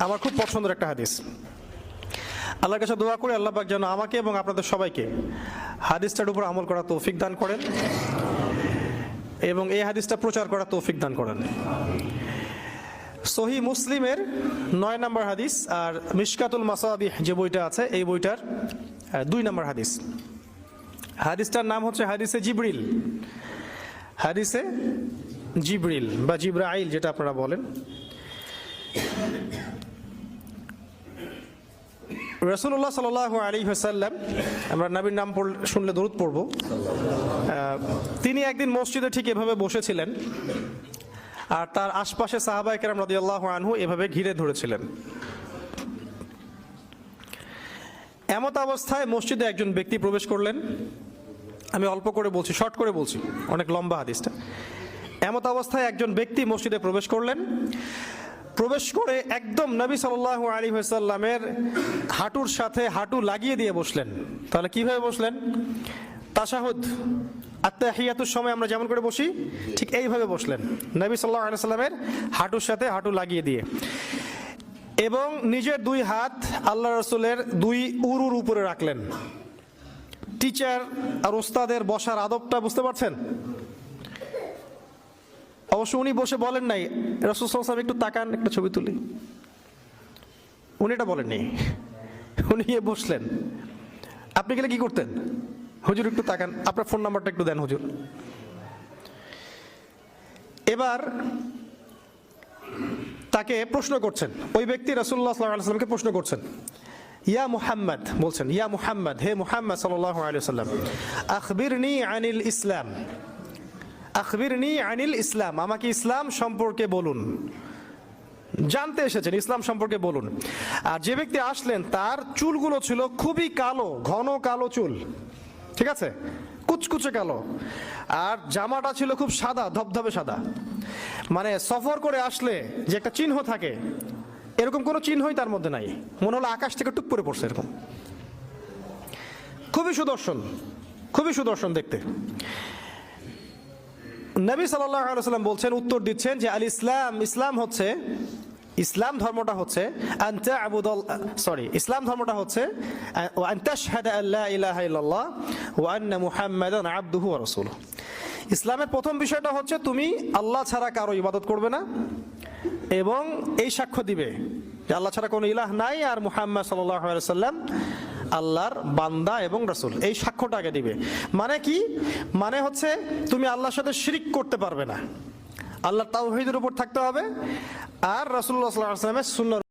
আমার খুব পছন্দের একটা হাদিস। আল্লাহর কাছে দোয়া করি আল্লাহ পাক যেন আমাকে এবং আপনাদের সবাইকে হাদিসটার উপর আমল করার তৌফিক দান করেন এবং এই হাদিসটা প্রচার করার তৌফিক দান করেন। সহিহ মুসলিমের 9 নম্বর হাদিস আর মিশকাতুল মাসাবিহ যে বইটা আছে এই বইটার 2 নম্বর হাদিস। হাদিসটার নাম হচ্ছে হাদিসে জিবরিল। হাদিসে জিবরিল বা জিব্রাইল যেটা আপনারা বলেন। রাসূলুল্লাহ সাল্লাল্লাহু আলাইহি ওয়াসাল্লাম, আমরা নবীর নাম শুনলে দরুদ পড়ব, তিনি একদিন মসজিদে ঠিক এভাবে বসেছিলেন আর তার আশপাশে সাহাবায়ে কেরাম রাদিয়াল্লাহু আনহু এভাবে ঘিরে ধরেছিলেন। এমত অবস্থায় মসজিদে একজন ব্যক্তি প্রবেশ করলেন। আমি অল্প করে বলছি, শর্ট করে বলছি, অনেক লম্বা হাদিসটা। এমত অবস্থায় একজন ব্যক্তি মসজিদে প্রবেশ করলেন। প্রবেশ করে একদম নবী সাল্লাল্লাহু আলাইহি ওয়াসাল্লামের হাঁটুর সাথে হাঁটু লাগিয়ে দিয়ে বসলেন। তাহলে কিভাবে বসলেন? তাশাহুদ আত্তাহিয়াতুর সময় আমরা যেমন করে বসি ঠিক এইভাবে বসলেন, নবী সাল্লাল্লাহু আলাইহি ওয়াসাল্লামের হাঁটুর সাথে হাঁটু লাগিয়ে দিয়ে, এবং নিজের 2 হাত আল্লাহ রাসূলের 2 উরুর উপরে রাখলেন। টিচার আর ওস্তাদের বসার আদবটা বুঝতে পারছেন? অবশ্য উনি বসে বলেন নাই রাসূল সাল্লাল্লাহু আলাইহি ওয়াসাল্লাম একটু তাকান, একটা ছবি তুলি, উনি এটা বলেননি। উনি গিয়ে বসলেন। আপনি গেলে কি করতেন? হুজুর একটু তাকান, আপনার ফোন নাম্বারটা একটু দেন হুজুর। এবার তাকে প্রশ্ন করছেন, ওই ব্যক্তি রাসূলুল্লাহ সাল্লাল্লাহু আলাইহি ওয়াসাল্লামকে প্রশ্ন করছেন, ইয়া মুহাম্মদ, বলছেন ইয়া মুহাম্মদ, হে মুহাম্মদ সাল্লাল্লাহু আলাইহি ওয়াসাল্লাম, আখবিরনি আনিল ইসলাম, আখবিরনি আনিল ইসলাম, আমাকে ইসলাম সম্পর্কে বলুন। জানতে এসেছেন, ইসলাম সম্পর্কে বলুন। আর যে ব্যক্তি আসলেন তার চুলগুলো ছিল খুবই কালো, ঘন কালো চুল, ঠিক আছে, কুচকুচে কালো, আর জামাটা ছিল খুব সাদা, ধবধবে সাদা। মানে সফর করে আসলে যে একটা চিহ্ন থাকে এরকম কোনো চিহ্নই তার মধ্যে নাই, মনে হলো আকাশ থেকে টুক করে পড়ছে এরকম। খুবই সুদর্শন, খুবই সুদর্শন দেখতে। নবী সাল্লাল্লাহু আলাইহি ওয়াসাল্লাম বলছেন, উত্তর দিচ্ছেন যে আল ইসলাম, ইসলাম হচ্ছে, ইসলাম ধর্মটা হচ্ছে ইসলাম ধর্মটা হচ্ছে ওয়া আন তাশহাদা আল্লা ইলাহা ইল্লাল্লাহ ওয়া আন্না মুহাম্মাদান আবদুহু ওয়া রাসূলুহু। ইসলামের প্রথম বিষয়টা হচ্ছে তুমি আল্লাহ ছাড়া কারো ইবাদত করবে না এবং এই সাক্ষ্য দিবে যে আল্লাহ ছাড়া কোনো ইলাহ নাই আর মুহাম্মদ সাল্লাল্লাহু আলাইহি ওয়াসাল্লাম আল্লাহর বান্দা এবং রাসূল। এই সাক্ষ্যটা আগে দিবে। মানে কি? মানে হচ্ছে তুমি আল্লাহর সাথে শিরক করতে পারবে না, আল্লাহর তাওহীদের উপর থাকতে হবে আর রাসূলুল্লাহ সাল্লাল্লাহু আলাইহি ওয়াসাল্লামের সুন্নাহ